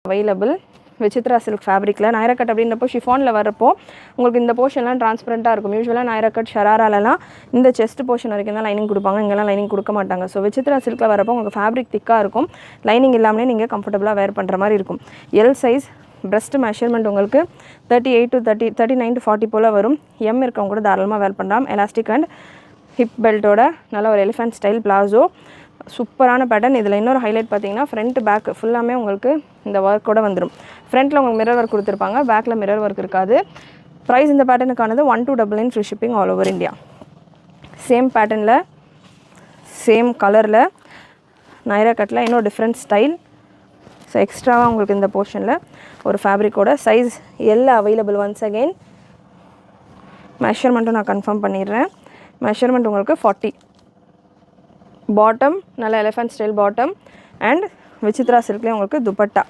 Available Vichitra silk ஃபேப்ரிக்கில். Naira cut அப்படின்றப்போ ஷிஃபானில் வரப்போ உங்களுக்கு இந்த போர்ஷன்லாம் ட்ரான்ஸ்பரண்ட்டாக இருக்கும். யூஸ்வலாக நைரா கட் ஷராராலலாம் இந்த செஸ்ட் போர்ஷன் வரைக்கும் தான் லைனிங் கொடுப்பாங்க, இங்கெல்லாம் லைனிங் கொடுக்க மாட்டாங்க. ஸோ விசித்ரா சில்கில் வரப்போ உங்களுக்கு ஃபேப்ரிக் திக்காக இருக்கும், லைனிங் இல்லாமலே நீங்கள் கம்ஃபர்டபுளாக வேர் பண்ணுற மாதிரி இருக்கும். எல் சைஸ் breast மெஷர்மெண்ட் உங்களுக்கு 38 to 39 to 40 போல் வரும். எம் இருக்கவங்க கூட தாராளமாக வேர் பண்ணலாம். எலாஸ்டிக் அண்ட் ஹிப் பெல்ட்டோட நல்ல ஒரு எலிஃபென்ட் ஸ்டைல் பிளாசோ, சூப்பரான பேட்டர்ன். இதில் இன்னொரு ஹைலைட் பார்த்தீங்கன்னா ஃப்ரண்ட் பேக் ஃபுல்லாமே உங்களுக்கு இந்த ஒர்க்கோட வந்துடும். ஃப்ரண்ட்டில் உங்களுக்கு மிரர் ஒர்க் கொடுத்துருப்பாங்க, பேக்கில் மிரர் ஒர்க் இருக்காது. ப்ரைஸ் இந்த பேட்டர்னுக்கானது 1299 free shipping all over India. Same பேட்டர்னில் சேம் கலரில் நைரா கட்டில் இன்னொரு டிஃப்ரெண்ட் ஸ்டைல். ஸோ எக்ஸ்ட்ராவாக உங்களுக்கு இந்த போர்ஷனில் ஒரு ஃபேப்ரிக்கோட சைஸ் எல்லாம் அவைலபிள். ஒன்ஸ் அகெயின் மெஷர்மெண்ட்டும் நான் கன்ஃபார்ம் பண்ணிடுறேன். மெஷர்மெண்ட் உங்களுக்கு 40. பாட்டம் நல்ல elephant style bottom and Vichitra சில்க்லேயே உங்களுக்கு துப்பட்டா.